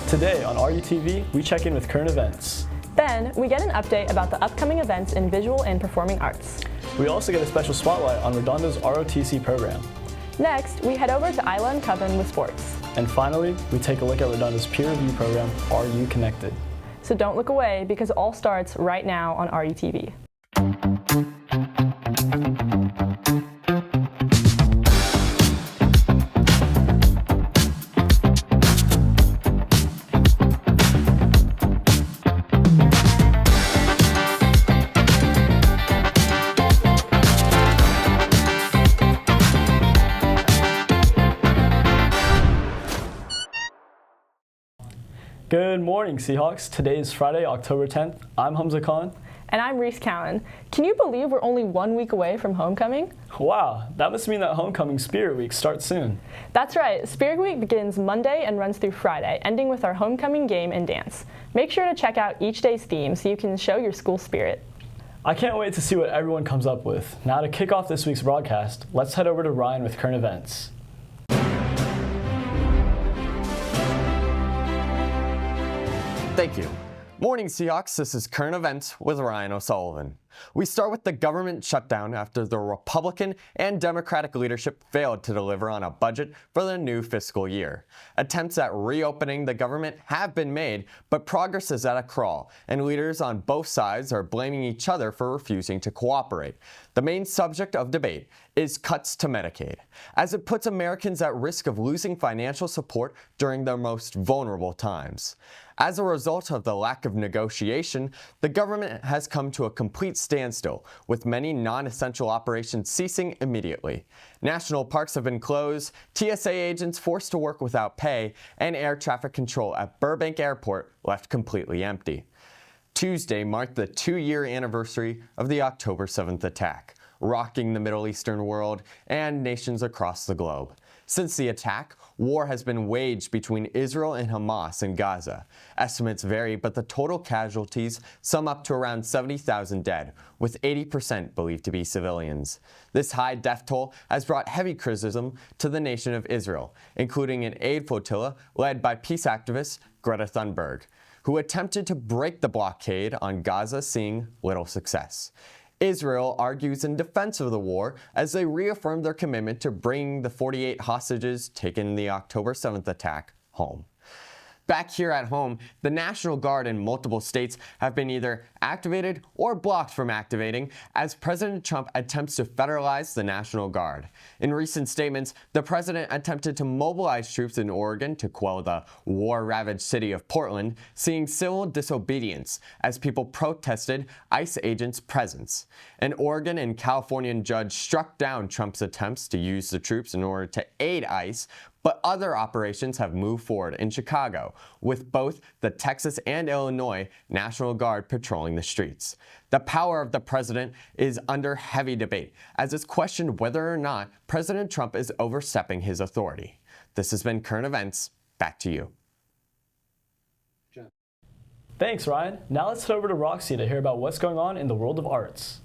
Today on RUTV, we check in with current events. Then, we get an update about the upcoming events in visual and performing arts. We also get a special spotlight on Redondo's ROTC program. Next, we head over to Isla and Coven with sports. And finally, we take a look at Redondo's peer review program, Are You Connected? So don't look away because it all starts right now on RUTV. Good morning, Seahawks. Today is Friday, October 10th. I'm Hamza Khan. And I'm Reese Cowan. Can you believe we're only 1 week away from homecoming? Wow, that must mean that Homecoming Spirit Week starts soon. That's right. Spirit Week begins Monday and runs through Friday, ending with our homecoming game and dance. Make sure to check out each day's theme so you can show your school spirit. I can't wait to see what everyone comes up with. Now to kick off this week's broadcast, let's head over to Ryan with current events. Thank you. Morning, Seahawks. This is Current Events with Ryan O'Sullivan. We start with the government shutdown after the Republican and Democratic leadership failed to deliver on a budget for the new fiscal year. Attempts at reopening the government have been made, but progress is at a crawl, and leaders on both sides are blaming each other for refusing to cooperate. The main subject of debate is cuts to Medicaid, as it puts Americans at risk of losing financial support during their most vulnerable times. As a result of the lack of negotiation, the government has come to a complete standstill, with many non-essential operations ceasing immediately. National parks have been closed, TSA agents forced to work without pay, and air traffic control at Burbank Airport left completely empty. Tuesday marked the 2-year anniversary of the October 7th attack, rocking the Middle Eastern world and nations across the globe. Since the attack, war has been waged between Israel and Hamas in Gaza. Estimates vary, but the total casualties sum up to around 70,000 dead, with 80% believed to be civilians. This high death toll has brought heavy criticism to the nation of Israel, including an aid flotilla led by peace activist Greta Thunberg, who attempted to break the blockade on Gaza, seeing little success. Israel argues in defense of the war as they reaffirm their commitment to bringing the 48 hostages taken in the October 7th attack home. Back here at home, the National Guard in multiple states have been either activated or blocked from activating as President Trump attempts to federalize the National Guard. In recent statements, the president attempted to mobilize troops in Oregon to quell the war-ravaged city of Portland, seeing civil disobedience as people protested ICE agents' presence. An Oregon and Californian judge struck down Trump's attempts to use the troops in order to aid ICE, but other operations have moved forward in Chicago, with both the Texas and Illinois National Guard patrolling the streets. The power of the president is under heavy debate, as it's questioned whether or not President Trump is overstepping his authority. This has been Current Events. Back to you. Thanks, Ryan. Now let's head over to Roxy to hear about what's going on in the world of arts.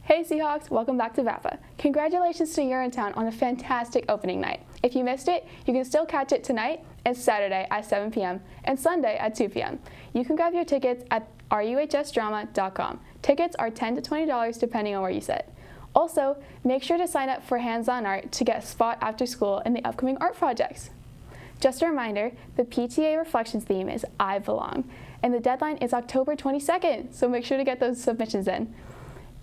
Hey Seahawks, welcome back to VAPA. Congratulations to Urinetown on a fantastic opening night. If you missed it, you can still catch it tonight and Saturday at 7 p.m. and Sunday at 2 p.m. You can grab your tickets at ruhsdrama.com. Tickets are $10 to $20 depending on where you sit. Also, make sure to sign up for hands-on art to get a spot after school in the upcoming art projects. Just a reminder, the PTA Reflections theme is I Belong, and the deadline is October 22nd, so make sure to get those submissions in.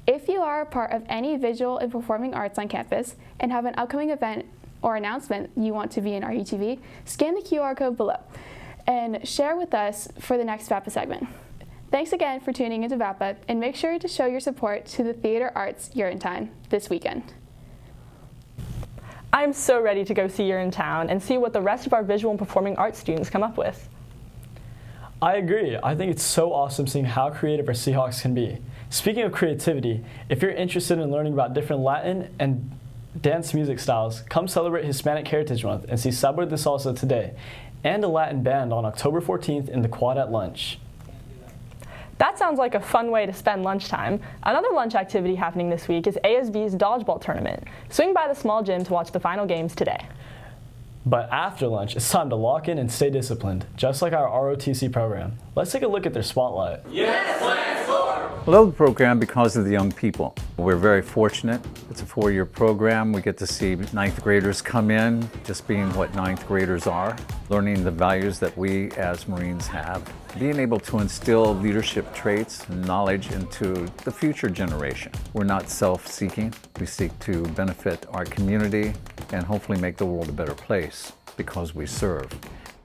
If you are a part of any visual and performing arts on campus and have an upcoming event or announcement you want to be in RUTV, scan the QR code below and share with us for the next VAPA segment. Thanks again for tuning into VAPA, and make sure to show your support to the Theater Arts Urinetown this weekend. I'm so ready to go see Urinetown and see what the rest of our visual and performing arts students come up with. I agree. I think it's so awesome seeing how creative our Seahawks can be. Speaking of creativity, if you're interested in learning about different Latin and dance music styles, come celebrate Hispanic Heritage Month and see Sabor de Salsa today, and a Latin band on October 14th in the Quad at lunch. That sounds like a fun way to spend lunchtime. Another lunch activity happening this week is ASB's dodgeball tournament. Swing by the small gym to watch the final games today. But after lunch, it's time to lock in and stay disciplined, just like our ROTC program. Let's take a look at their spotlight. Love the program because of the young people. We're very fortunate. It's a 4-year program. We get to see 9th graders come in, just being what 9th graders are, learning the values that we as Marines have, being able to instill leadership traits and knowledge into the future generation. We're not self-seeking. We seek to benefit our community and hopefully make the world a better place because we serve.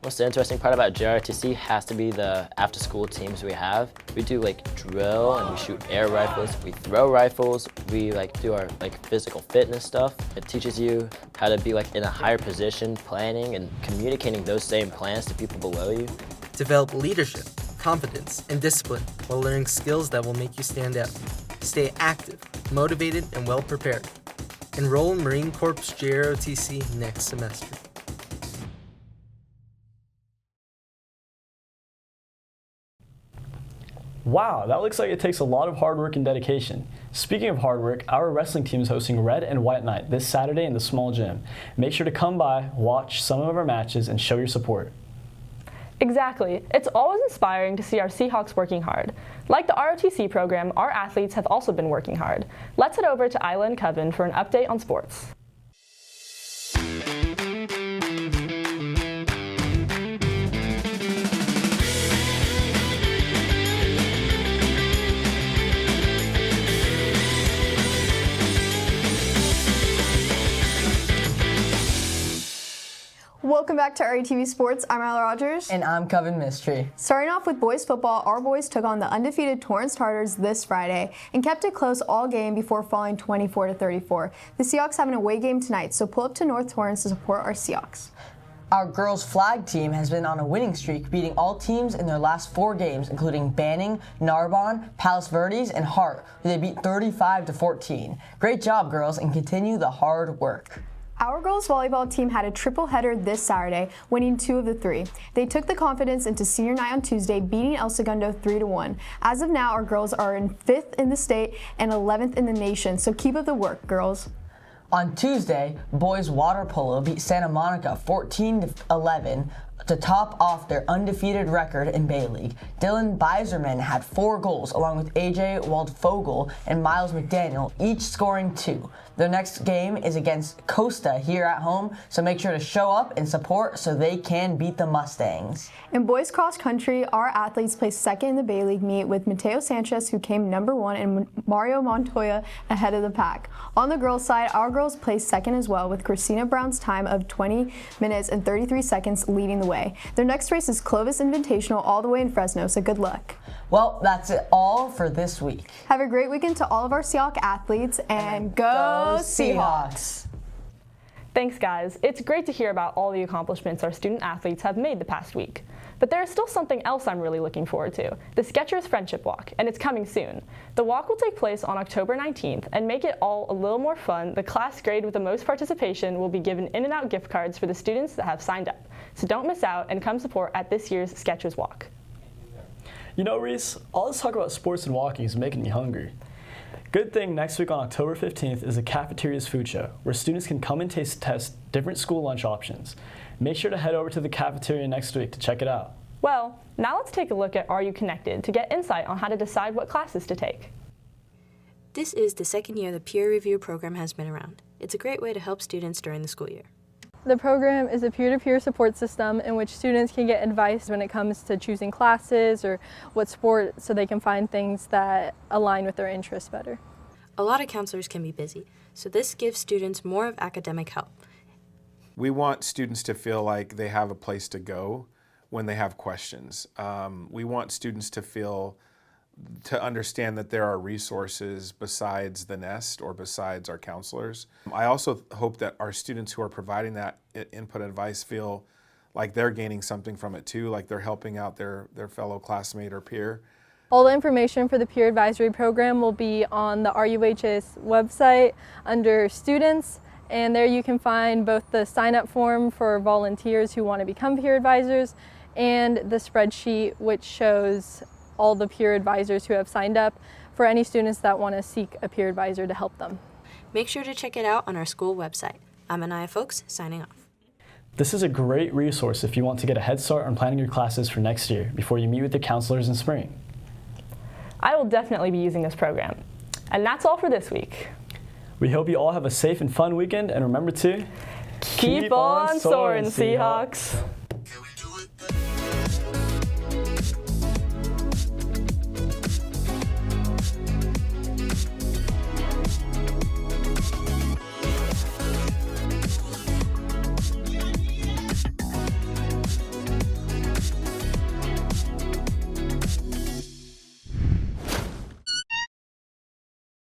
Most interesting part about JRTC has to be the after-school teams we have. We do drill and we shoot air rifles, we throw rifles, we do our physical fitness stuff. It teaches you how to be in a higher position, planning and communicating those same plans to people below you. Develop leadership, confidence, and discipline while learning skills that will make you stand out. Stay active, motivated, and well prepared. Enroll in Marine Corps JROTC next semester. Wow, that looks like it takes a lot of hard work and dedication. Speaking of hard work, our wrestling team is hosting Red and White Night this Saturday in the small gym. Make sure to come by, watch some of our matches, and show your support. Exactly. It's always inspiring to see our Seahawks working hard. Like the ROTC program, our athletes have also been working hard. Let's head over to Isla and Coven for an update on sports. Welcome back to RATV Sports. I'm Isla Rogers. And I'm Coven Mystery. Starting off with boys football, our boys took on the undefeated Torrance Tartars this Friday and kept it close all game before falling 24-34. The Seahawks have an away game tonight, so pull up to North Torrance to support our Seahawks. Our girls flag team has been on a winning streak, beating all teams in their last 4 games, including Banning, Narbonne, Palos Verdes, and Hart, who they beat 35-14. Great job, girls, and continue the hard work. Our girls volleyball team had a triple header this Saturday, winning 2 of the 3. They took the confidence into senior night on Tuesday, beating El Segundo 3-1. As of now, our girls are in 5th in the state and 11th in the nation, so keep up the work, girls. On Tuesday, boys water polo beat Santa Monica 14-11 to top off their undefeated record in Bay League. Dylan Beiserman had 4 goals, along with AJ Waldfogel and Miles McDaniel, each scoring 2. Their next game is against Costa here at home, so make sure to show up and support so they can beat the Mustangs. In boys cross country, our athletes placed second in the Bay League meet with Mateo Sanchez, who came number 1, and Mario Montoya ahead of the pack. On the girls' side, our girls placed second as well, with Christina Brown's time of 20 minutes and 33 seconds leading the way. Their next race is Clovis Invitational all the way in Fresno, so good luck. Well, that's it all for this week. Have a great weekend to all of our Seahawk athletes, and go Seahawks! Thanks, guys. It's great to hear about all the accomplishments our student athletes have made the past week. But there is still something else I'm really looking forward to, the Skechers Friendship Walk, and it's coming soon. The walk will take place on October 19th, and make it all a little more fun, the class grade with the most participation will be given In-N-Out gift cards for the students that have signed up. So don't miss out and come support at this year's Skechers Walk. You know, Reese, all this talk about sports and walking is making me hungry. Good thing next week on October 15th is the Cafeteria's Food Show, where students can come and test different school lunch options. Make sure to head over to the cafeteria next week to check it out. Well, now let's take a look at Are You Connected to get insight on how to decide what classes to take. This is the second year the peer review program has been around. It's a great way to help students during the school year. The program is a peer-to-peer support system in which students can get advice when it comes to choosing classes or what sport, so they can find things that align with their interests better. A lot of counselors can be busy, so this gives students more of academic help. We want students to feel like they have a place to go when they have questions. We want students to understand that there are resources besides the nest or besides our counselors. I also hope that our students who are providing that input and advice feel like they're gaining something from it too, like they're helping out their fellow classmate or peer. All the information for the peer advisory program will be on the RUHS website under students, and there you can find both the sign-up form for volunteers who want to become peer advisors and the spreadsheet which shows all the peer advisors who have signed up for any students that want to seek a peer advisor to help them. Make sure to check it out on our school website. I'm Anaya Folks, signing off. This is a great resource if you want to get a head start on planning your classes for next year before you meet with your counselors in spring. I will definitely be using this program. And that's all for this week. We hope you all have a safe and fun weekend, and remember to Keep on soaring, Seahawks!